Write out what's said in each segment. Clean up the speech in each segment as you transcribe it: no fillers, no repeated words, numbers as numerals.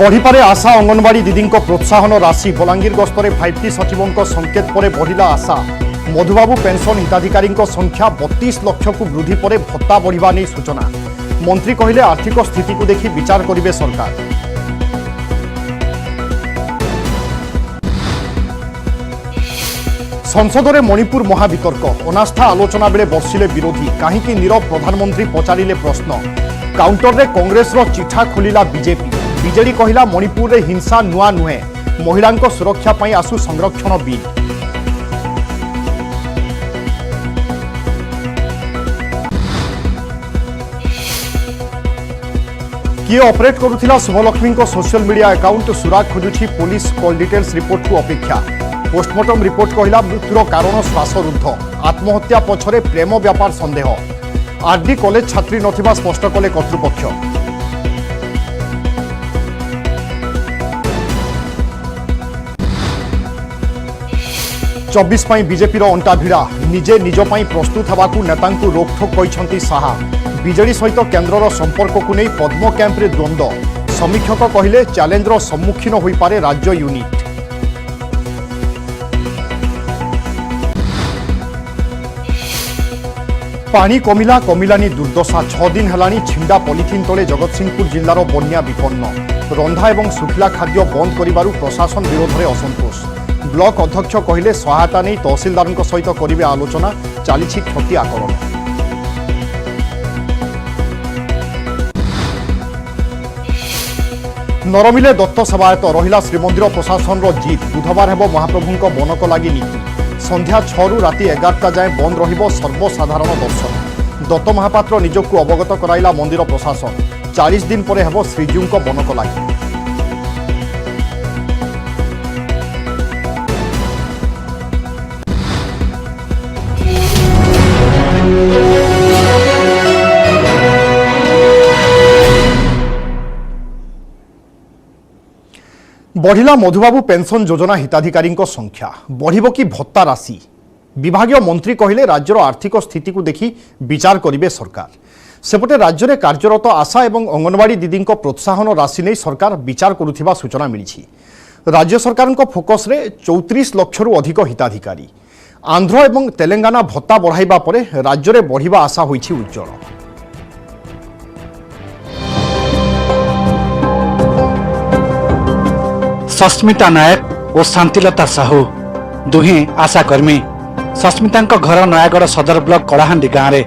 बढ़िपारे आशा अंगनवाड़ी दीदी प्रोत्साहन राशि बलांगीर गस्तरे 5T सचिवों संकेत पर बढ़िला आशा मधुबाबू पेंशन हिताधिकारी संख्या 32 लाख को वृद्धि पर भत्ता बढ़िबा नहीं सूचना मंत्री कहले आर्थिक स्थिति को देखि विचार करिवे सरकार। संसद में मणिपुर महावितर्क अनास्था आलोचना बेले बर्षिले विरोधी कहीं नीरव प्रधानमंत्री पचारिले प्रश्न काउंटर रे कांग्रेस रो चिठा खोलिला बीजेडी कहला मणिपुर रे हिंसा नुआ नुहे महिला सुरक्षा पई आसु संरक्षण बिल। किए ऑपरेट करुथिला शुभलक्ष्मी सोशल मीडिया अकाउंट सुराग खोजुछि पुलिस कॉल डिटेल्स रिपोर्ट को अपेक्षा। पोस्टमार्टम रिपोर्ट कहला मृत्युर कारण श्वासरुद्ध आत्महत्या पछरे प्रेम व्यापार संदेह आरडी कॉलेज छात्री नथिबा स्पष्ट कले कर्तृपक्ष। चौबीस बीजेपी अंटा भिड़ा निजे निज प्रस्तुत होगाकू नेतांकू रोकठोक कहते साहा बीजेडी सहित केन्द्रर संपर्क को नहीं पद्म कैंप्रे द्वंद्व समीक्षक कहले चैलेंजर सम्मुखीन हो पारे राज्य यूनिट। पानी कमिला कमिलानी दुर्दशा 6 दिन हेलानी छिंडा पॉलिथिन तले जगतसिंहपुर जिल्लार बन्या विपन्न रंधा एवं सुखिला खाद्य बंद करिबारु प्रशासन विरोध में असंतोष। ब्लॉक अध्यक्ष कहले सहायता नहीं तहसीलदार सहित करिवे आलोचना चली क्षति आकलन। नरमिले दत्त सेवायत रहिला श्रीमंदिर प्रशासन जीत बुधवार हेब महाप्रभु बनक लगी नीति संध्या 6 रु राति 11टा जाए बंद रहिबो सर्वसाधारण दर्शन। दत्त महापात्र निजकू अवगत कराइला मंदिर प्रशासन 40 दिन पर हेब श्रीजीव बनक लगी। बढ़िला मधुबाबू पेंशन योजना हिताधिकारी संख्या बढ़िबो कि भत्ता राशि विभागीय मंत्री कहले राज्यर आर्थिक स्थिति को देखि विचार करिवे सरकार। सेपटे राज्य में कार्यरत आशा एवं अंगनवाड़ी दीदी प्रोत्साहन राशि नहीं सरकार विचार करुथिबा सूचना मिली। राज्य सरकार फोकस रे 34 लाख रु अधिक हिताधिकारी आंध्र एवं तेलंगाना भत्ता बढ़ाइबा परे राज्य में बढ़िबा आशा होइछि उज्जवल। सस्मिता नायक और शांतिलता साहू दुहें आशाकर्मी। सस्मिता घर नयागढ़ सदर ब्लॉक कलाहांडी गाँव में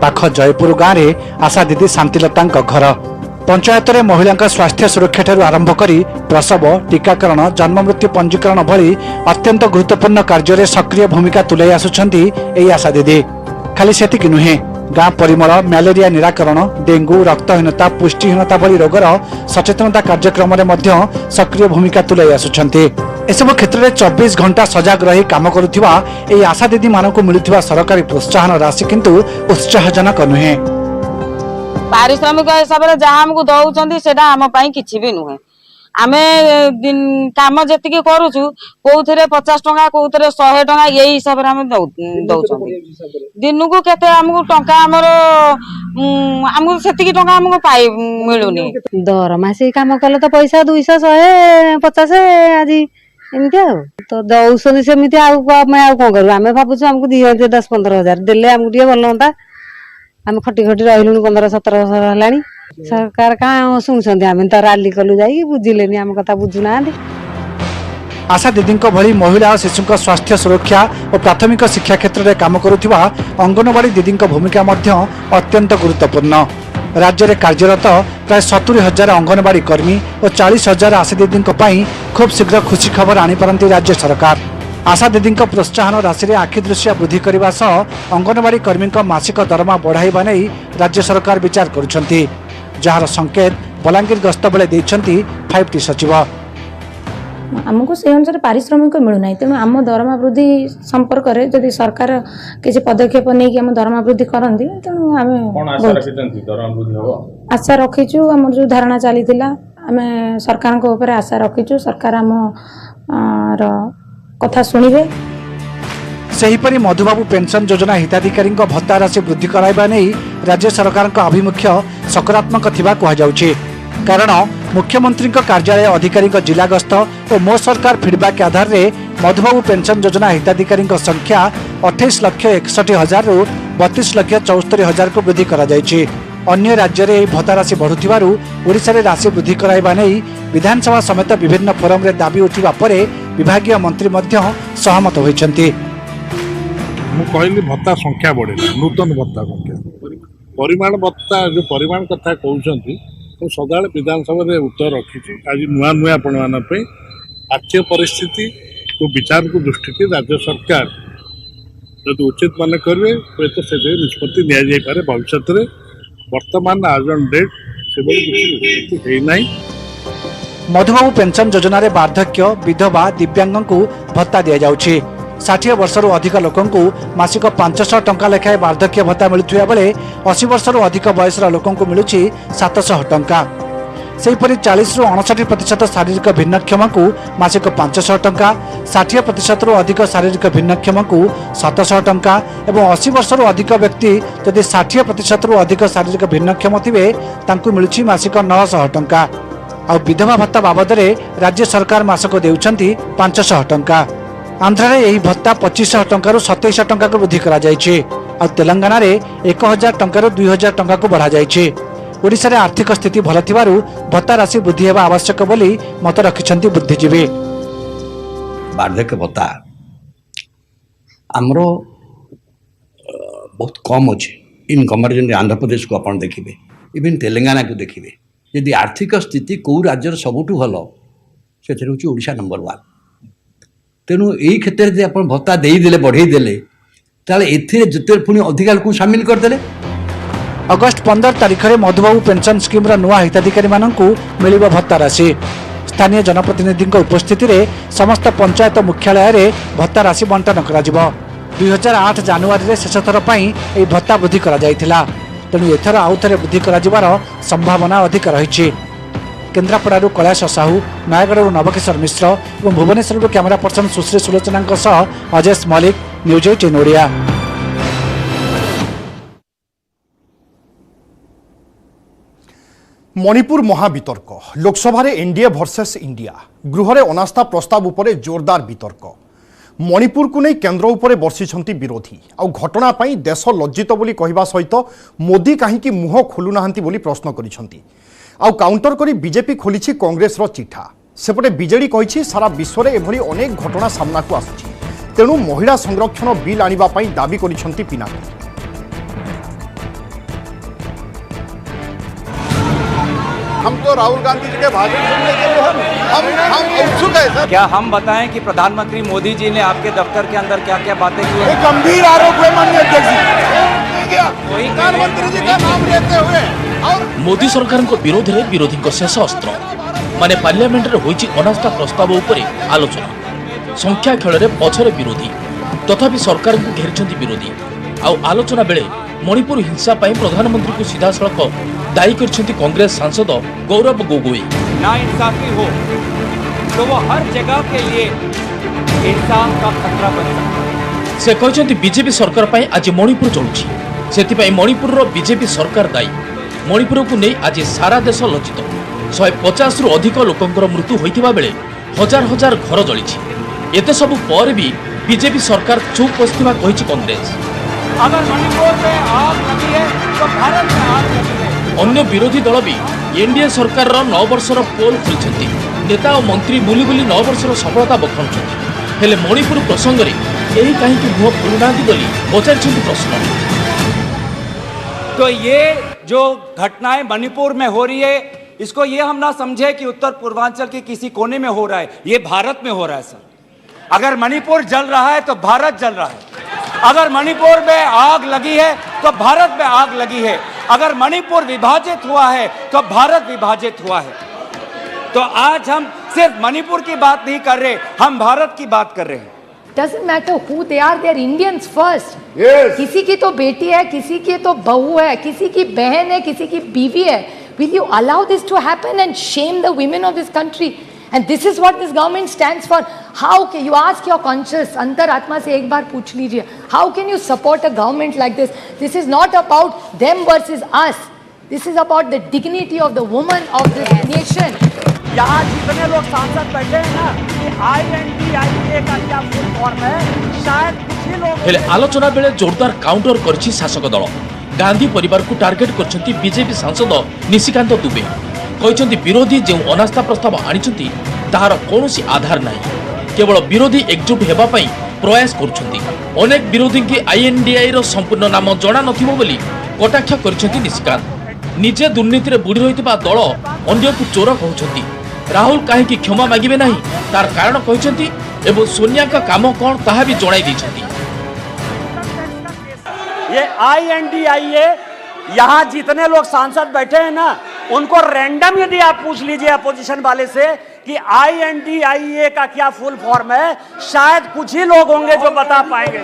पाख जयपुर गाँव में आशा दीदी शांतिलता घर पंचायत में महिला स्वास्थ्य सुरक्षा ठारू आरंभ करी प्रसव टीकाकरण जन्म मृत्यु पंजीकरण भली अत्यंत गुरुत्वपूर्ण कार्य सक्रिय भूमिका तुलाई आसुछंती एई आशा दीदी। खाली सेतिकी नुहे गाँ परिमल मैलेरिया निराकरण डेंगू रक्तहीनता पुष्टिहीनता भली रोगर सचेतनता कार्यक्रम में सक्रिय भूमिका तुलाई आसुछंती। एसबु क्षेत्र में 24 घंटा सजग रही काम करुथिबा एई आशा दीदी मानकु मिलुथिबा सरकारी प्रोत्साहन राशि किंतु उत्साहजनक नुहे। पारिश्रमिक हिसाब से जहाँ आमको दौरान से आम किसी भी नुहे आमे काम जी करुचु कौन 50 टंका कौन 100 टंका यही हिसाब से दिन को केते आमको टंका आमको सेतिकी टंका आमको पाई मिलुनी दरमा से काम कले तो पैसा 200 150 आज एमती तो दौरान सेमती कौन करूँ आम भावुँ आमको दिए 10-15 हजार देले आमको टे भल हाँ आम खटी खटी रही 15-17 वर्ष है सरकार कहाँ शुणुंट आम तो राली कलु जा बुझिले आम कथा बुझुना। आशा दीदी भली महिला और शिशु स्वास्थ्य सुरक्षा और प्राथमिक शिक्षा क्षेत्र में काम करुवा अंगनवाड़ी दीदी भूमिका अत्यंत गुरुत्वपूर्ण। राज्य में कार्यरत प्राय 70,000 अंगनवाड़ी कर्मी और 40,000 आशा दीदी खूब शीघ्र खुशी खबर आनीपारती राज्य सरकार। आशा दीदी प्रोत्साहन राशि आखिदृश्य वृद्धि करने सह अंगनवाड़ी कर्मी मासिक दरमा बढ़ाइबा नहीं राज्य सरकार विचार करुछंती जार संकेत बलांगीर गस्त बेले देइछंती 5T सचिव। आमको से अनुसार पारिश्रमिक मिलूना तेणु आम दरमा वृद्धि संपर्क में जदि सरकार किसी पदक्षेप नहीं कि आम दरमा वृद्धि करती तेणु आम आशा रखीचु आम जो धारणा चली आम सरकार आशा रखीचु सरकार आम कथा शुणिबे। सेहीपरि मधुबाबू पेंशन योजना हिताधिकारी भत्ता राशि वृद्धि कराइबा नहीं राज्य सरकार आभिमुख्य सकारात्मक थिबा कहा जाउछि कारण मुख्यमंत्री कार्यालय अधिकारी जिला गस्त और मो सरकार फीडबैक आधार में मधुबाबू पेंशन योजना हिताधिकारी संख्या 28,61,000 रु 32,74,000 को वृद्धि करा जायछि। अन्य राज्य में भत्ता राशि बढ़ुथिबारु ओडिशा रे राशि वृद्धि कराइबा नै विधानसभा समेत विभिन्न फोरम रे दाबी उठिबा परे विभागीय मंत्री मध्य सहमत होइछन्ति। मु कहली भत्ता संख्या बढ़े नूतन भत्ता संख्या परिमाण भत्ता जो परिमाण कथा कहते तो सदा विधानसभा उत्तर रखी आज नुआ नुआ आपण मान आर्थिक परिस्थिति को विचार को दृष्टि राज्य सरकार जब उचित मन करेंगे हुए तो से निष्पत्ति नि भविष्य में वर्तमान आज डेट से निष्पत्ति है। मधुबाबू पेंशन योजना रे वार्धक्य विधवा दिव्यांग को भत्ता दि जाउछि। 60 वर्षरू अधिक लोकंकु मासिक 500 टंका लेखाएं वार्धक्य भत्ता मिलुथिबा बेले 80 वर्षरू अधिक बयसर लोकंकु मिलुछि 700 टंका। सेहिपरि 40 रु 59% शारीरिक भिन्नक्षम को मासिक 500 टंका, 60% रु अधिक शारीरिक भिन्नक्षम को 700 टंका एवं 80 वर्षरू अधिक व्यक्ति यदि 60% रु अधिक शारीरिक भिन्नक्षम थिबे तांकु मिलुछि मासिक 900 टंका। आ विधवा भत्ता बाबद राज्य सरकार मासक देउछन्ति 500 टंका। आंध्र रे यही भत्ता 2500 टंका रु 2700 टंका को वृद्धि करा जायछि। आ तेलंगाना रे 1000 टंका रु 2000 टंका को बढ़ा जायछि। ओडिशा रे आर्थिक स्थिति भल थिबारु भत्ता राशि वृद्धि हेबा आवश्यक बोली मत रखिछन्ति बुद्धिजीवी। वार्धक्य भत्ता आमरो बहुत कम अच्छे इन कंपेरिजन आंध्र प्रदेश को आप देखिए इवन तेलंगाना को देखिए यदि आर्थिक स्थिति कौ राज्यर सबुठू भल से ओडिशा नंबर 1। तेणु यही क्षेत्र में आप भत्ता देदेले बढ़ईदे ताले एते पुणी अधिका लोक सामिल करदे। अगस्ट 15 तारिख में मधुबाबू पेंशन स्कीम नुआ हिताधिकारी मानक मिलिबो भत्ता राशि। स्थानीय जनप्रतिनिधि उपस्थिति में समस्त पंचायत मुख्यालय रे भत्ता राशि बंटन करा जिवो। 2008 जनवरी शेष थर पई एही भत्ता वृद्धि करा जायथिला। तेणु एथर आउ थे वृद्धि करा जिवार संभावना अधिक रही। केन्द्रापड़ारू कैलाश साहू, नयागढ़ नवकिशोर मिश्र और Bhubaneswar camera person Sushri Sulochana Ajay Malik, news 18 Odia. Manipur महावितर्क लोकसभा एनडीए वर्सेस इंडिया गृह रे अनास्था प्रस्ताव उपरे जोरदार वितर्क। मणिपुर को नहीं केन्द्र उपरे बर्षिछंती विरोधी आउ घटना पाई देश लज्जित बोली कहवा सहित मोदी कहीं मुह खोलु नाहंती बोली प्रश्न करिछंती। आउ काउंटर करी बीजेपी खोलिछि कांग्रेस रो चिठा। सेपटे बीजेडी कहिछि सारा विश्व रे एभली अनेक घटना सामना को आसुछि, तेणु महिला संरक्षण बिल आनिबा पाई दाबी करिछंती पिनाकी। हम तो राहुल गांधी जी के भाषण सुनने के लिए हम उत्सुक है सर। क्या हम बताएं कि प्रधानमंत्री मोदी जी ने आपके दफ्तर के अंदर क्या क्या बातें की हैं? गंभीर आरोप है माननीय अध्यक्ष जी। प्रधानमंत्री जी का नाम लेते हुए और मोदी सरकार विरोध में विरोधी शेष अस्त्र माने पार्लियामेंट रे होइछि अनास्था प्रस्ताव उपरे आलोचना। संख्या खेल में पछरे विरोधी तथापि सरकार को घेरिछंती विरोधी। आउ आलोचना बेले मणिपुर हिंसा पाई प्रधानमंत्री को सीधा सड़क दायी करछंती कांग्रेस सांसद गौरव गोगोई। ना इंसाफी हो तो वो हर जगह के लिए इंसान का खतरा बन सकता है। से कहछंती बीजेपी सरकार पाई आज मणिपुर चलुछि, सेतिपाई मणिपुर रो बीजेपी सरकार दायी। मणिपुर को नहीं आज सारा देश लज्जित। 150 रु अधिक लोकंकर मृत्यु होइतिबा बेले हजार हजार घर जलिछि। एते सब पर भी बीजेपी सरकार चुप बसिथिबा कहिछि कांग्रेस। अगर मणिपुर में आग लगी है तो भारत में आग लगी है। अन्य विरोधी दल भी एनडीए सरकार 9 वर्षर पोल खोलिछंती। नेता और मंत्री बुली बुली 9 वर्षर सफलता बखाणुछंती। हेले मणिपुर प्रसंग रे एही काहेकि मुह खोलुनांती बोली पचारिछंती प्रश्न। तो ये जो घटनाएं मणिपुर में हो रही है, इसको ये हम ना समझे कि उत्तर पूर्वांचल के किसी कोने में हो रहा है, ये भारत में हो रहा है सर। अगर मणिपुर जल रहा है तो भारत जल रहा है। अगर मणिपुर में आग लगी है तो भारत में आग लगी है। अगर मणिपुर विभाजित हुआ है तो भारत विभाजित हुआ है। तो आज हम सिर्फ मणिपुर की बात नहीं कर रहे, हम भारत की बात कर रहे हैं। Doesn't matter who they are Indians first. Yes. किसी की तो बेटी है, किसी की तो बहू है, किसी की बहन है, किसी की बीवी है. Will you allow this to happen and shame the women of this country? And this is what this government stands for. How can you ask your conscience, अंतरात्मा से एक बार पूछ लीजिए, how can you support a government like this? This is not about them versus us. This is about the dignity of the woman of this nation. यहाँ जितने लोग सांसद बैठे हैं ना, कि INDIA का क्या फुल फॉर्म है, शायद कुछ ही लोग हेले आलोचना बेले जोरदार काउंटर करछि शासक दल। गांधी परिवार को टार्गेट करछंती बीजेपी सांसद निशिकांत दुबे। कहछंती विरोधी जे अनास्था प्रस्ताव आनिछंती ताहार कोनोसी आधार नाही, केवल विरोधी एकजुट हेबा पई प्रयास करछंती। अनेक विरोधी की INDI रो संपूर्ण नाम जणा नथिबो बोली कटाक्ष करछंती निशिकांत। निजे दुर्नीति रे बुड़ी रहितबा दल अन्य को चोर कहउछंती। राहुल काहे क्षमा मागिबे नाही तार कारण कहछंती एवं सोनिया का काम कोन ताहा भी जणाई दैछंती। ये INDIA यहाँ जितने लोग सांसद बैठे हैं ना, उनको रैंडम यदि आप पूछ लीजिए अपोजिशन वाले से कि INDIA का क्या फुल फॉर्म है, शायद कुछ ही लोग होंगे जो बता पाएंगे।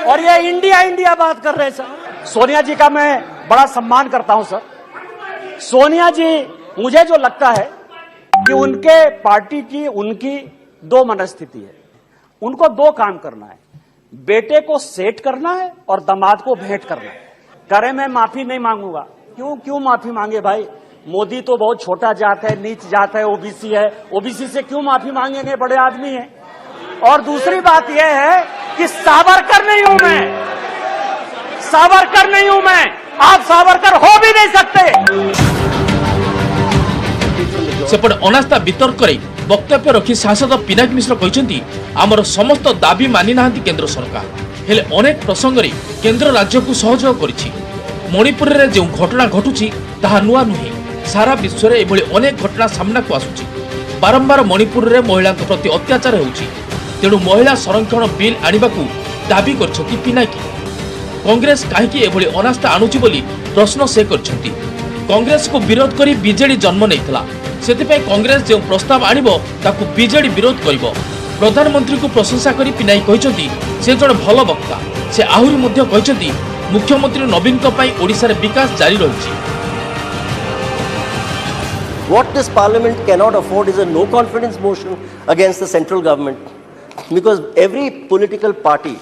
और ये इंडिया बात कर रहे हैं सर। सोनिया जी का मैं बड़ा सम्मान करता हूं सर। सोनिया जी, मुझे जो लगता है कि उनके पार्टी की उनकी दो मनस्थिति है। उनको दो काम करना है, बेटे को सेट करना है और दामाद को भेंट करना है। करे मैं माफी नहीं मांगूंगा। क्यों माफी मांगे भाई? मोदी तो बहुत छोटा जात है, नीच जात है, ओबीसी है। ओबीसी से क्यों माफी मांगेंगे? बड़े आदमी हैं। और दूसरी बात यह है कि सावरकर नहीं हूं मैं, सावरकर नहीं हूं मैं। आप सावरकर हो भी नहीं सकते। सेपटे अनास्था वितर्क वक्तव्य रखी सांसद पिनाकी मिश्र कहते आमर समस्त दाबी मानि नाहांती केंद्र सरकार, हेले अनेक प्रसंग रे केंद्र राज्य को सहयोग करिछि। मणिपुर रे जो घटना घटुछि ताहा नुआ नुहे। सारा विश्व रे एभली अनेक घटना सामना को आसुछि। बारंबार मणिपुर रे महिला प्रति अत्याचार होउछि। तेणु महिला संरक्षण बिल आनिबाकू दाबी करछथि पिनाकी। कांग्रेस काहेकि एभली अनास्था आणुछि बोली प्रश्न से करछथि। कांग्रेस को विरोध करी बीजेडी जन्म नेइतला, सेतिपय कांग्रेस जो प्रस्ताव आनिबो ताकू बीजेडी विरोध करिबो। प्रधानमंत्री को प्रशंसा करी पिनाई कहछथि से जण भल वक्ता। से आहुरी मध्ये कहछथि मुख्यमंत्री नवीन को पई ओडिसा रे विकास जारी रहिछि। What this parliament cannot afford is a no confidence motion against the central government, because every political party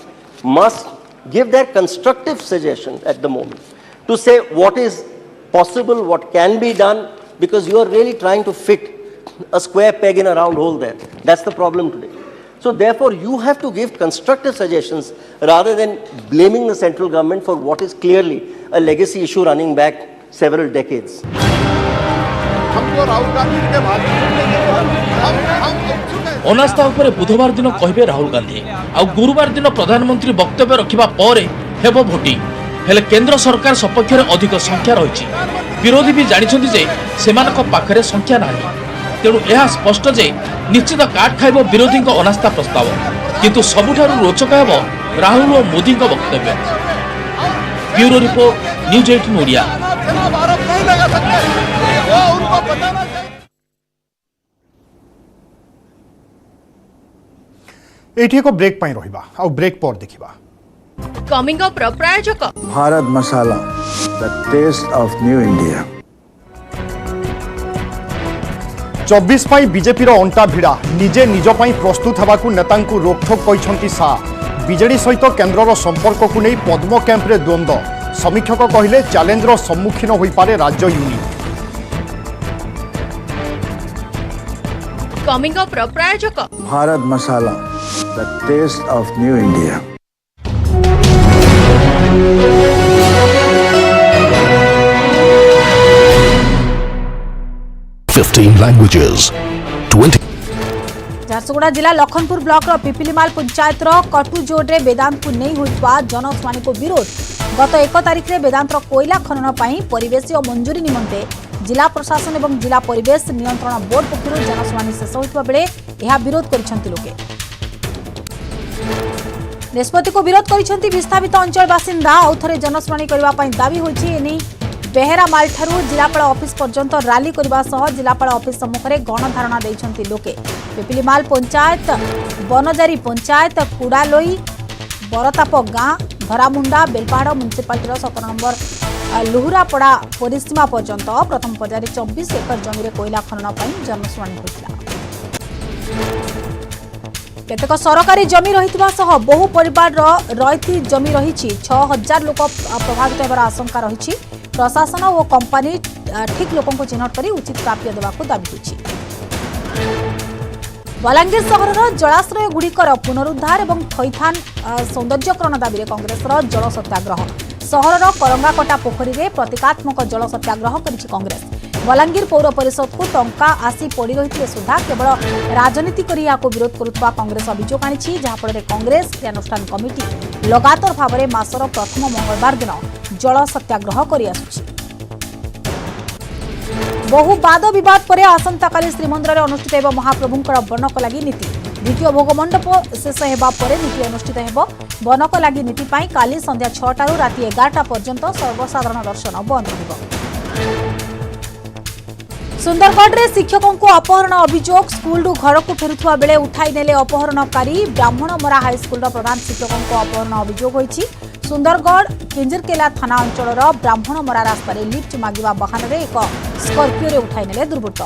must give their constructive suggestion at the moment to say what is possible, what can be done, because you are really trying to fit a square peg in a round hole there. That's the problem today. So therefore you have to give constructive suggestions rather than blaming the central government for what is clearly a legacy issue running back several decades. अनास्था उपरे बुधवार दिन कहबे राहुल गांधी आ गुरुवार दिन प्रधानमंत्री वक्तव्य रखिबा परे हेबो भोटिंग। हेले केंद्र सरकार सपक्ष रे अधिक संख्या रहिछि। विरोधी भी जानिछन्ति जे सेमानक पाखरे संख्या नाही। तेणु यह स्पष्ट जे निश्चित काट खाइबो विरोधी अनास्था प्रस्ताव। किंतु सबुठारु रोचक हेबो राहुल और मोदी वक्तव्य। Bureau report, news 18 Odia. एठी एक ब्रेक पाई रहिबा आ ब्रेक पर देखिबा। कमिंग अप प्रायोजक Bharat Masala, the taste of new India. 24 पाई बीजेपी रो अंटा भिड़ा निजे निज पाई प्रस्तुत हवाकू नेतांकू रोकठोक कहछंती शाह। बीजेडी सहित केंद्रर संपर्क को नहीं पद्म कैंप रे द्वंद्व। समीक्षक कहिले चैलेंजर सम्मुखीन होई पारे राज्य यूनिट। कमिंग अप प्रायोजक Bharat Masala, the taste of new India. Jharsuguda जिला लखनपुर ब्लॉक पिपिलीमाल पंचायत कटुजोड़ वेदांत को नहीं होता जनशुणी को विरोध। गत 1 तारिख में वेदांत कोयला खनन पर परिवेश मंजूरी निमंते जिला प्रशासन और जिला परिवेश नियंत्रण बोर्ड पक्षर जनशुणी शेष होता बेले यह विरोध कर लोके। निष्पत्ति को विरोध कर विस्थापित अंचल बासिंदा आउ थे जनशुणी करने दावी होती। बेहेरामाल ठारू जिलापाल ऑफिस पर्यंत रैली करने सह जिलापाल ऑफिस सम्मुख में गणधारणा देइछंती लोके। पिपिलीमाल पंचायत, बनजारी पंचायत, कुड़ालोई, बरताप गाँ, धरामुंडा, बेलपाहाड़ म्युनिसिपालिटी 17 नंबर लुहुरापड़ा परिसीमा पर्यंत प्रथम पर्यायर 24 एकर जमी कोयला खनन पर जनशुणी होता। केतक सरकारी जमी रही बहु परिवार रईती जमी रही 6000 लोक प्रभावित होबार आशंका रही। प्रशासन और कंपनी ठीक लोकों को चिन्हट कर उचित प्राप्य देवाक दाबी होछि। बलांगीर सहर जलाशय गुड़िकर पुनरुद्धार और थैथान सौंदर्यकरण दाबी कांग्रेस जल सत्याग्रह। सहर करंगाकटा पोखरी में प्रतीकात्मक जल सत्याग्रह करिछि कांग्रेस। बलांगीर पौर परिषद को टंका आसी पड़ी रही सुधा केवल राजनीति कर विरोध करुवा कांग्रेस अभियोग आनी, जहाँफल कांग्रेस क्रियानुष्ठान कमिटी लगातार भाव में मासर प्रथम मंगलवार दिन जल सत्याग्रह कर आसुछि। बहु वाद विवाद पर आसंताकाली श्रीमंदिर में अनुष्ठित हो महाप्रभुंकर बनक लगी नीति। द्वितीय भोग मंडप शेष होगा पर नीति अनुष्ठित हो। बनक लगी नीति पाई काली संध्या 6 राति 11 पर्यंत सर्वसाधारण दर्शन बंद रहिबो। सुंदरगढ़ में शिक्षकों को अपहरण अभियोग। स्कूल घर को फेरुवा बेले उठाई नेले अपहरणकारी। ब्राह्मणमरा हाईस्कूल प्रधान शिक्षकों को अपहरण अभियोग होइछि। सुंदरगढ़ किंजरकेला थाना अंचल ब्राह्मणमरा रास्ता लिफ्ट मागिबा बहान में एक स्कर्पियो उठाई नेले दुर्बृत्त।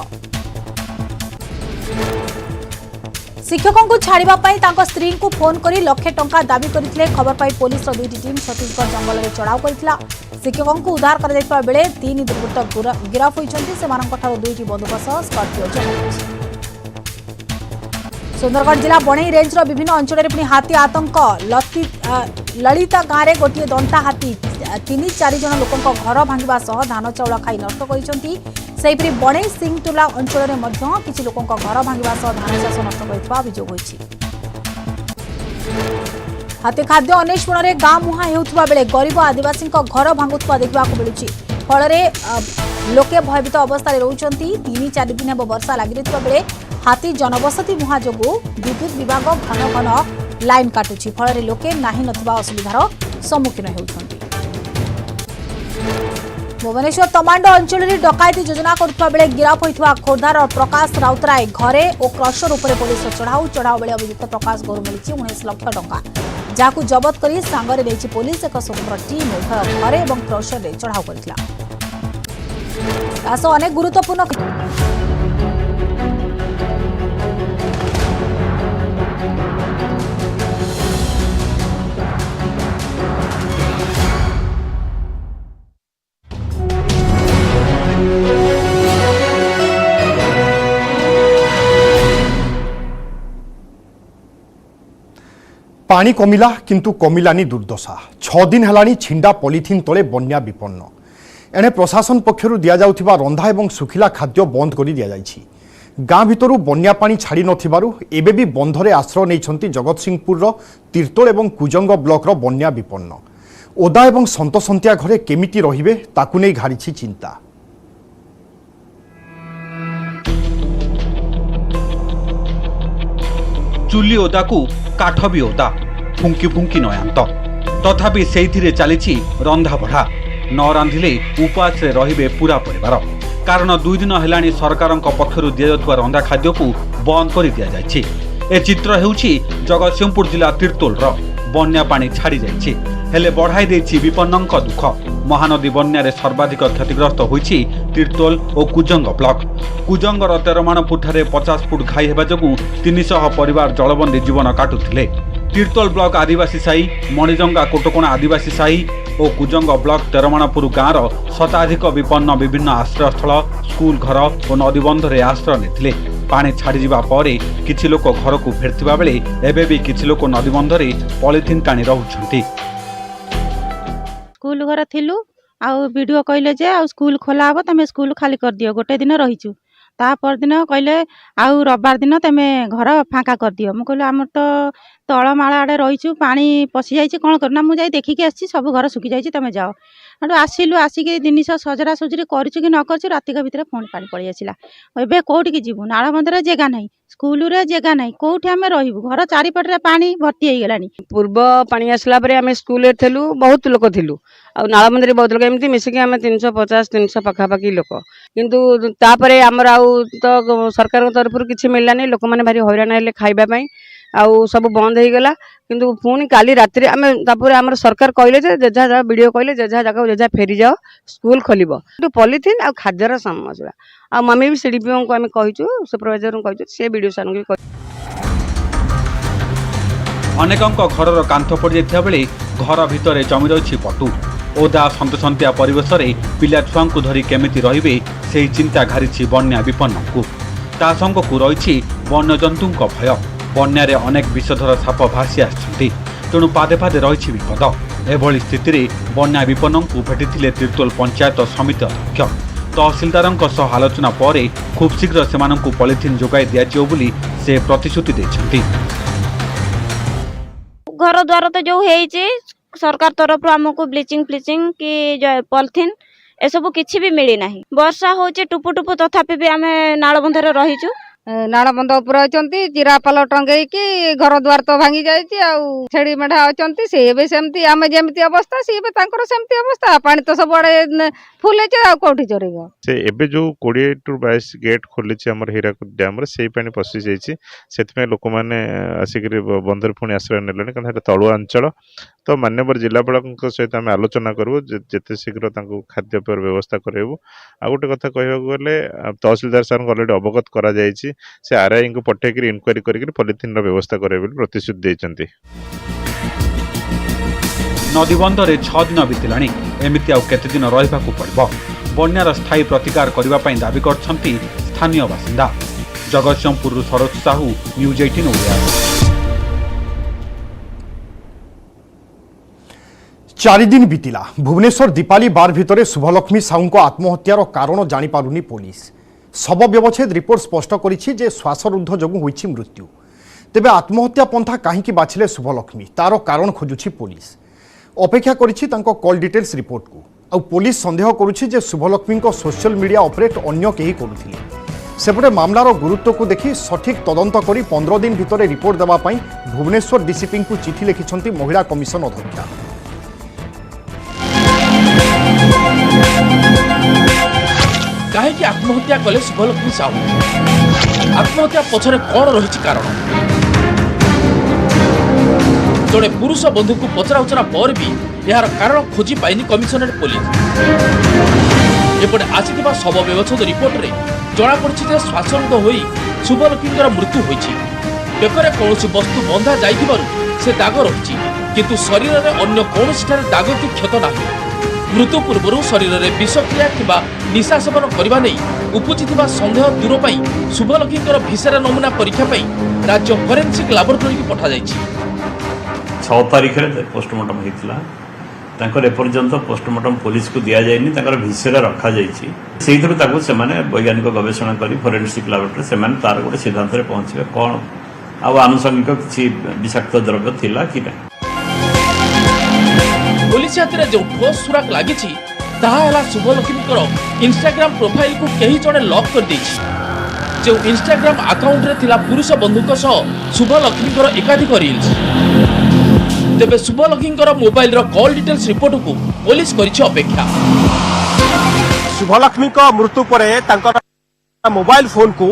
शिक्षकों को छाड़ा स्त्री को फोन कर लक्षे टंका दाबी करते खबर पाई पुलिस दुईटी टीम छत्तीसगढ़ जंगल में चढ़ाऊ करथिला। शिक्षकों को उद्धार कर बेले 3 दुर्बृत्त गिरफ होती। दुईटी बंदूक सह स्कर्पियो जब्त। सुंदरगढ़ जिला बणई रेंजर विभिन्न अंचल में हाथी आतंक। ललिता गाँव में गोटे दंता हाथी 3-4 जन लोकों घर भांगा सह धान चाउल खाई नष्ट कर। बणई सिंहटोला अंचल में किसी लोकों घर भांगा सह धान चाष नष्ट कर अभियोग होइछि। हाथी खाद्य अन्वेषण में गाँ मुहां होता बेले गरीब आदिवासी घर भांगुवा देखा मिलूँ। फल लोके भयभीत अवस्था रोचंती। 3-4 दिन हे वर्षा लगी रही बेले हाथी जनबसती मुहां जो विद्युत विभाग घन घन लाइन काटुछि। फल लोके नाही नथिबा असुविधार सम्मुखीन होउछंती। भुवनेश्वर तमांडो अंचल में डकायती योजना करुवा बेले गिरफ होता खोर्धार प्रकाश राउतराय घरे और क्रशर उपर पुलिस चढ़ाऊ बेले अभियुक्त प्रकाश गोरू मिली 19 लाख टंका, जहां जबत कर सांगरे नहीं पुलिस एक स्वतंत्र टीम उभय घरे और क्रशर में चढ़ाऊ करथिला। अनेक गुरुत्वपूर्ण पानी कमिला किंतु कमिलानी दुर्दशा। 6 दिन हेलानी छिंडा पॉलिथिन तले बन्या विपन्न। एणे प्रशासन पक्षरु दिया जाउथिबा रंधा एवं सुखिला खाद्य बंद करि दिया जाइछि। गाँ भितरु बन्या पानी छाड़ी नथिबारु एबे भी बंधरे आश्रय नेइछंती जगतसिंहपुर तीर्तोल एवं कुजंग ब्लॉक रो बन्या विपन्न। ओदा एवं सन्तसंतिया घरे केमिति रहिबे ताकु नै घारिछि चिंता। चुली ओदाकू काठ भी ओदा फुंकी फुंकी नयांत तथापि से चली रंधा बढ़ा। न रांधिले उपास रे पूरा परिवार। कारण 2 दिन हेलानी सरकार पक्षरु दिया जाउथबा रंधा खाद्य को बंद कर दिया जायछि। ए चित्र हेउछि जगतसिंहपुर जिला तीर्तोल रो बन्या पानी छाड़ी जायछि हेले बढ़ाई देछि विपन्नक दुख। महानदी बन्या सर्वाधिक क्षतिग्रस्त होइछि तीर्तोल और कुजंग ब्लॉक। कुजंगर 13माणपुर ठारे 50 फुट घाई हेबा जोगु 300 परिवार जलबंदी जीवन काटुथिले। तीर्तोल ब्लॉक आदिवासी साही, मणिजंगा कोटकोणा आदिवासी साही और कुजंग ब्लॉक 13माणपुर गाँवर शताधिक विपन्न विभिन्न आश्रयस्थल, स्कूल घर और नदीबंधरे आश्रय नेथिले। पानी छाड़ी जिबा परे किछि लोक घर को फेरथिबा बेले एबे भी किछि लोक नदीबंधरे पॉलिथिन टाणी रहउछंती। स्कूल घर थिलु आ वीडियो कहले जे आ स्कूल खोला हबो तमे स्कूल खाली कर दियो। गोटे दिन रहिचु ता पर दिन कहले आ रविवार दिन तमे घर फांका कर दियो। मु कहले हमर तो तळमाळा आडे रहिचु पानी पसि जाइछि कोन करना मु जाई देखि के आछि सब घर सुखि जाइछि तमे जाओ। आडो आसिलु आसिके जिनिस सजरा सजरी करछु कि न करछु रातिका भितरे फोन पानी पळि आसिला। एबे कोठी कि जीवु नाळ मंदरे जगह नाही, स्कूल रे जगह नाही, कोठी हमें रहिबु। घर चारिपटरे पानी भर्ती हे गेलानी। पूर्व पानी आसला परे हमें स्कूल रे थेलु बहुत लोक थिलु आ नाळ मंदरे बहुत लोक एमती मिसिके हमें 350-300 पाखापाखी लोक किंतु तापरे हमर आउ तो सरकार तरफ किछि मिललानी। लोक माने भारी हैरान हेले खाइबा पई आउ सब बंद हो गला। किंतु पुणी काली रात्रि आम आम सरकार कहले जेझा जगह वीडियो कहले जेझा जगह जेझा फेरी जाओ स्कूल खोल पॉलिथिन आ खाद्यर समस्या आ मम्मी भी सीडीपीओ को आम कहीचु सुपरवाइजर को कहीचु से वीडियो सान को अनेकंक घरर कांथ पड़ जाइथिबा बेले घर भितर जमी रही पटु। ओदा सन्तसन्तिया परिवेश पिला छुआ धरी केमिति रहिबे सेही चिंता घारिछि बन्या विपन्नकु। ता संगकु रहिछि वन्यजन्तुଙ୍କ भय। बन्यारे अनेक विषधर साप भासी आछन्ति, तेणु पादे पादे रहिछि विपद। एभଳି स्थितिरे बन्या विपन्नଙ୍କୁ भेटिथिले तिर्तोल पंचायत समिति अध्यक्ष। तहसिलदारଙ୍କ सह आलोचना पर खूब शीघ्र सेमानଙ୍କୁ पॉलिथिन जोगाई दियाजियो बोली से प्रतिश्रुति दैछन्ति। घर द्वार तो जो है सरकार तरफ आमको ब्लीचिंग फ्लिचिंग कि पॉलिथिन ए सब किछि भी मिली नाही। वर्षा होचे टुपु टुपु तथापि भी आमे नालबंधरे रहिछु। नालबंध उपर अछंती जिरापाल टंगई कि घर द्वार तो भांगी जायछि आ छेड़ी मेढा अछंती से बे सेमती आमे जेमती अवस्था से बे तांकर सेमती अवस्था पानी तो सब आड़े फुल हेचे आ कोठी चरेगो से एबे जो 20 टू 22 गेट खोलिछि हमर हीराकुद डैम रे सेही पानी पसि जायछि। सेतमे लोक माने आसिकरी बंदर पुणी आश्रय नेलेने कारण हेटा तळुआ अंचल। तो मान्यवर जिलापालक सहित आम आलोचना करूँ जिते शीघ्र खाद्यपेय व्यवस्था करेबू। आ गोटे कथा कहवाक गले तहसिलदार सार अलरेडी अवगत करा जायछि। से आरआई को पठेकरी इनक्वारी करके पॉलिथिन व्यवस्था करे प्रतिश्रुति देइछन्ति। नदीबंधरे 6 दिन बीतिलाणी, एमिति आउ केते दिन रहिबाकू पड़िबो। बन्यार स्थायी प्रतिकार करबा पई दाबी करछन्ति स्थानीय बासिंदा। जगतसिंहपुर सरोज साहू, न्यूज 18 ओडिया। 4 दिन बीतिला, भुवनेश्वर दीपाली बार भितरे शुभलक्ष्मी साहू आत्महत्यार कारण जानी पारुनी पुलिस। शव व्यवच्छेद रिपोर्ट स्पष्ट करिछि जे श्वासरुद्ध जोगु होइछि मृत्यु। तेबे आत्महत्या पंथा काहींकि बाछिले शुभलक्ष्मी तार कारण खोजुछि पुलिस। अपेक्षा करिछि तांको कॉल डिटेल्स रिपोर्ट को। आ पुलिस संदेह करुछि जे शुभलक्ष्मी को सोशल मीडिया ऑपरेट अन्य केही करुथिले। सेपटे मामलार गुरुत्व को देखि सठिक तदंत करी 15 दिन भितरे रिपोर्ट देबा पई भुवनेश्वर डीसीपी को चिठी लिखिछन्ति महिला कमिशन अध्यक्षा। कहीं आत्महत्या कले शुभलक्ष्मी साहू? आत्महत्या पछरे कौन रही कारण? जड़े पुरुष बंधु को पचराउचरा पर भी यार कारण खोजी पाइनी कमिशनरेट पुलिस। एपटे आसिथिबा शव व्यवच्छेद रिपोर्ट रे जणा पड़छि जे श्वासरुद्ध होई शुभलक्ष्मीर मृत्यु होइछि। बेकरे कौनसी वस्तु बंधा जाइथिबारु से दाग रहिछि, किंतु शरीर रे अन्य कौनसी ठारे दाग कि क्षत नाही। मृत्यु पूर्व शरीर में विषक्रिया कि निशा सेवन करने नहीं उपजिता सन्देह दूर पर शुभलक्ष्मी भिसेरा नमूना परीक्षा पर राज्य फरेन्सिक लैबोरेटरी की पठा जाइछि। 6 तारिख पोस्टमार्टम होता एपर्यंत पोस्टमार्टम पुलिस को दि जाएनि भिसेरा रखा से वैज्ञानिक गवेषणा कर फरेन्सिक लैबोरेटरी से तार गोटे सिद्धांत पहुँचे कौन आनुषंगिक किसी विषाक्त द्रव्य थिला कि नहीं। पुलिस हाथ में जो ठोस सुराग लगी शुभलक्ष्मी इंस्टाग्राम प्रोफाइल को कहीं जड़े लॉक कर देछि। जो इंस्टाग्राम अकाउंट रे थिला पुरुष बंधुक सह शुभलक्ष्मी एकाधिक रील्स। तेबे शुभलक्ष्मी मोबाइल रो कॉल डिटेल्स रिपोर्ट को पुलिस करिछि अपेक्षा। शुभलक्ष्मी मृत्यु पर मोबाइल फोन को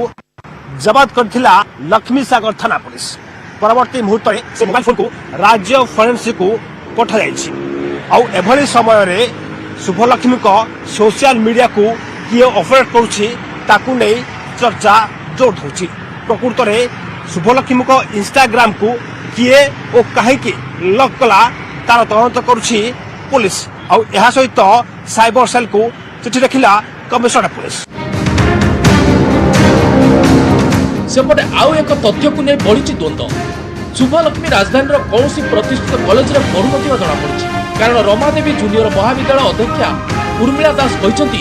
जब्त करथिला लक्ष्मी सागर थाना पुलिस। परवर्ती मुहूर्त में से मोबाइल फोन को राज्य फरेन्सिक को पठा जाइछि। आउ एभली समय रे शुभलक्ष्मी को सोशल मीडिया को किए ऑपरेट करुछि ताकू नहीं चर्चा जोर होछि। प्रकृत रे शुभलक्ष्मी को इंस्टाग्राम को किए ओ काहे कि लॉक कला तार तदंत करुछि पुलिस। आउ एहा सहित साइबर सेल को चिठी लिखिला कमिशनर पुलिस। सेपटे आउ एक तथ्य को नहीं बढ़ी द्वंद्व। शुभलक्ष्मी राजधानी कौन प्रतिष्ठित कॉलेज में पढ़ुन जना पड़ी। कारण रमादेवी जूनियर महाविद्यालय अध्यक्षा उर्मिला दास कहते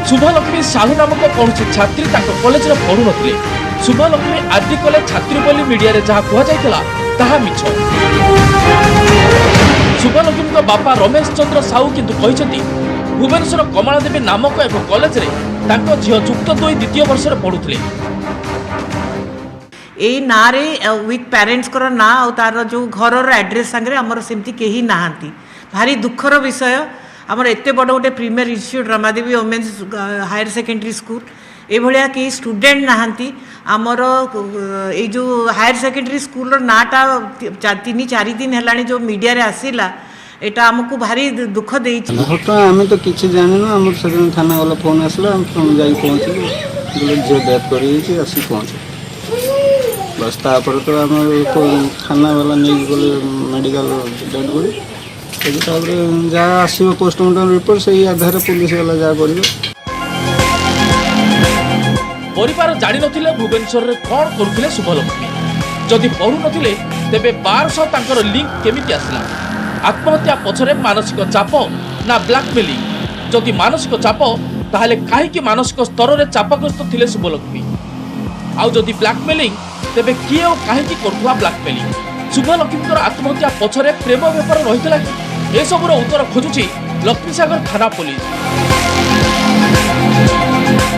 शुभलक्ष्मी साहू नामक कौन छात्री कॉलेज में पढ़ु नथिले। शुभलक्ष्मी आरडी कॉलेज छात्री बोली मीडिया रे जहाँ कहला ताहा मिछ। शुभलक्ष्मी बापा रमेश चंद्र साहू किंतु कहते भुवनेश्वर कमलादेवी नामक एक कॉलेज रे झील जुक्त 2 द्वितीय वर्ष पढ़ुले। यही ना रे विथ पेरेंट्स को ना और तार जो घर एड्रेस सांगे आमर सेमती कहीं नहांती। भारी दुखर विषय आमर एत बड़ गोटे premier institute Ramadevi women's higher secondary school एभलिया कहीं स्टूडेंट नहांती। आमर ये जो हायर सेकेंडरी स्कूल नाटा 3-4 दिन है जो मीडिया रे आसीला एटा हमको भारी दुख देइछि। आम तो किसी जानू आम थाना वाला फोन आसला जाई पहुँचे झील डेथ कर आसी पहुँचे बस तापर तो आम थाना वाला नहीं गले मेडिकल डेड बॉडी तापर जहाँ आसो पोस्टमार्टम रिपोर्ट से आधार पुलिस वाला जहाँ कर परिवार जानि नथिले भुवनेश्वर रे कोन करुथिले शुभलक्ष्मी जदि पढु नथिले तेबे 1200 तांकर लिंक केमिति आसला आत्महत्या पछरे मानसिक चाप ना ब्लैकमेलिंग जदि मानसिक चाप ताहले काहे कि मानसिक स्तर रे चापग्रस्त थिले शुभलक्ष्मी आउ जदि ब्लैकमेलिंग तेबे किए ओ काहे कि करथुवा ब्लैकमेलिंग शुभलक्ष्मीकर आत्महत्या पछरे प्रेम व्यापार रहितला कि ए सबुर उत्तर खोजुची लक्ष्मीसागर थाना पुलिस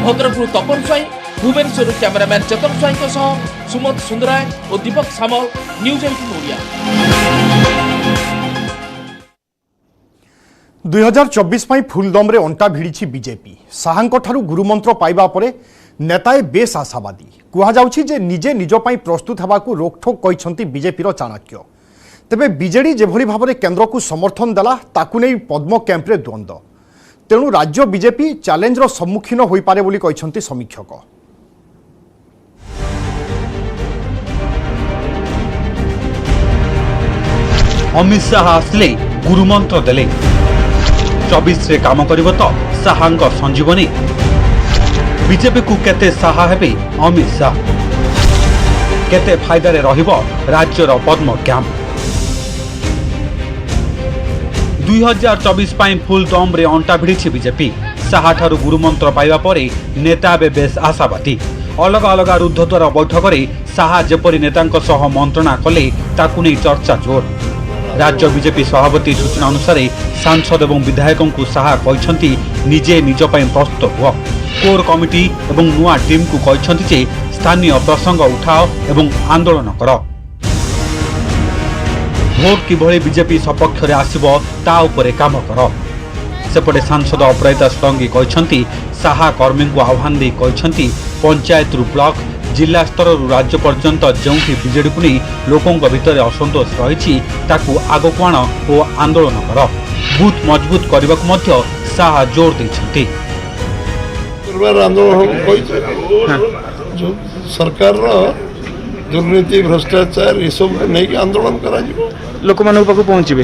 भद्रकରୁ तपन स्वाई भुवनेश्वर कैमरामैन चेतन स्वाई सुमत सुंदराय और दीपक सामल न्यूज 18 ओडिया 2024 फुलदम रे अंटा भिड़ी बीजेपी साहांठारू गुरुमंत्र पाइबा परे नेताए बेस आशावादी कहुछि जे निजे निज पई प्रस्तुत हेबाकू रोकठोक कहिसंती बीजेपीर चाणक्य तेबे बीजेडी जेभली भाव केन्द्र को समर्थन देला ताकू नै पद्म कैंप्रे द्वंद्व तेणु राज्य बीजेपी चैलेंजर सम्मुखीन होई पारे बोली कहिसंती समीक्षक अमित शाह आसले गुरुमंत्र देले 24 रे काम करिवो तो शाहांक संजीवनी बीजेपी को केते साहा हेबे अमित शाह केते फायदा रे रहिबो राज्यर पद्म कैंप 2024 पाई फुल दम रे अंटा भिड़ी बीजेपी साहाठारू गुरुमंत्र पाइबा परे नेता बे बेस आशावादी अलग अलग रुद्धद्वार बैठक में साहा जेपरी नेतांक सह मंत्रणा कले ताकू नहीं चर्चा जोर राज्य बीजेपी सभापति सूचना अनुसार सांसद और विधायकों को साहा कहते निजे निज प्रस्तुत हुआ कोर कमिटी और नुआ टीम को कहते स्थानीय प्रसंग उठाओ और आंदोलन कर भोट किभली बीजेपी सपक्ष में आसब ता उपरे काम कर सेपटे सांसद अपराजिता षडंगी कहते साहा कर्मी को आह्वान दे कहते पंचायत रु ब्लॉक जिला स्तर राज्य पर्यंत जो बीजेडी को नहीं लोकों भितर असंतोष रही आगक आण और आंदोलन कर बूथ मजबूत करने को साहा जोर देते सरकार दुर्नीति भ्रष्टाचार ये सब नहीं आंदोलन करा लोक पहुंचे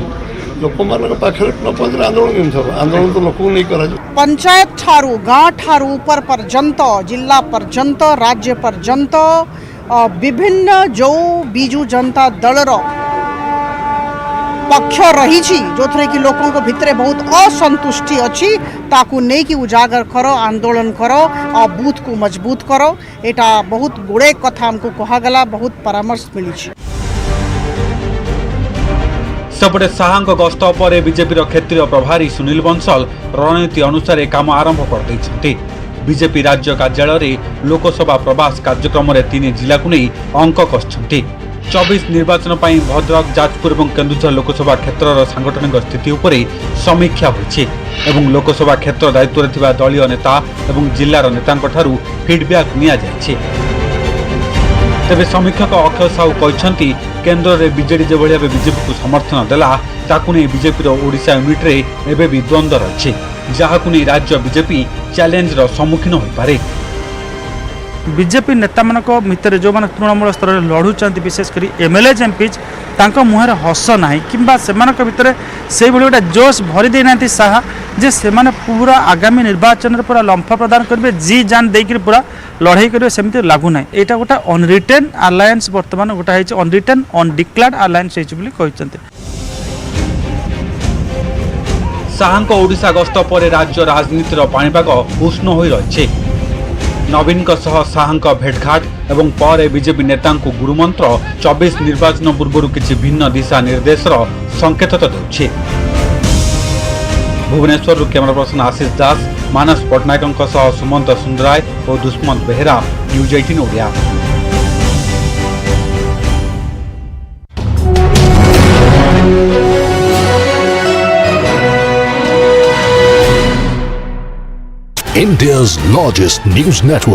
लोक पाखे न पहुंचे आंदोलन तो लोक नहीं करा पंचायत ठारू गाँव ठारू ऊपर पर्यंत जिला पर्यंत राज्य पर्यंत विभिन्न जो बीजू जनता दलर पक्ष रही जो थे कि लोकों को भितर बहुत असंतुष्टि अच्छी ताकू नहीं कि उजागर करो आंदोलन करो और बूथ को मजबूत करो एटा बहुत गुड़े कथा हमको कहागला बहुत परामर्श मिली सेपटे साहांक गस्त पर बीजेपी क्षेत्रीय प्रभारी सुनील बंसल रणनीति अनुसार काम आरंभ कर बीजेपी राज्य कार्यालय लोकसभा प्रवास कार्यक्रम 3 जिला को नहीं अंक कसछंती 24 निर्वाचन पर भद्रक जाजपुर और केन्दुझर लोकसभा क्षेत्र सांगठनिक स्थिति उपरे समीक्षा होइछि एवं लोकसभा क्षेत्र दायित्व दलीय नेता और जिलार नेतांक ठारू फीडबैक निया जाइछि तेबे समीक्षक अक्षय साहू कहते केन्द्र में बीजेडी जो भाव बीजेपी को समर्थन देला ताकू नहीं बीजेपी ओडिशा यूनिट रे एबे भी द्वंद्व रही जहाकू नहीं राज्य बीजेपी चैलेंजर सम्मुखीन हो पारे बीजेपी नेता मान भितर जो मैंने तृणमूल स्तर में लड़ुंट विशेषकर एमएलए एमपीज मुहर हस ना कि भितर से गोटे जोश भरी देना साहा जे से पूरा आगामी निर्वाचन में पूरा लंफा प्रदान करेंगे जी जान देकर पूरा लड़ाई करेंगे सेमती लगुना यहाँ गोटे अनरिटेन आलायंस बर्तमान गोटे अनरिटेन अनडिक्लेयर्ड आलायंस कहते साहांक ओडिशा गस्त पर राज्य राजनीतिर पाणीपाग उष्ण हो रही नवीन साहांक भेटघाट और पर बीजेपी नेता गुरुमंत्र 24 निर्वाचन पूर्व किसी भिन्न दिशा निर्देश संकेत तो देउछि भुवनेश्वर कैमरा पर्सन आशीष दास मानस पट्टनायक सुमंत सुंदराय और Dushmant Behera news 18 Odia India's largest news network.